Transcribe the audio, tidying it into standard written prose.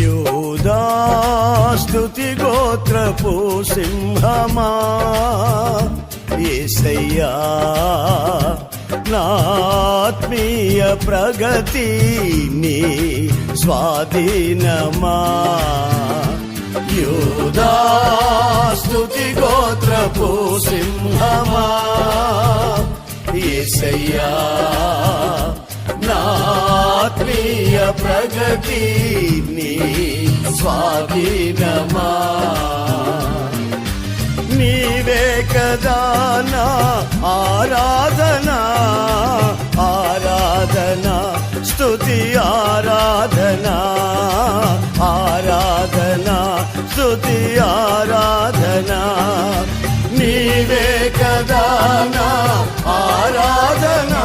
యూదా స్తుతి గోత్రపు సింహమా యేసయ్యా నా ఆత్మీయ ప్రగతి నీ స్వాధీనమా. యూదా స్తుతి గోత్రపు సింహమా యేసయ్యా నా ఆత్మీయ ప్రగతి నీ స్వాధీనమా. నీవే కదా నా ఆరాధనా ఆరాధనా స్తుతి ఆరాధనా ఆరాధనా స్తుతి ఆరాధనా. నీవే కదా నా ఆరాధనా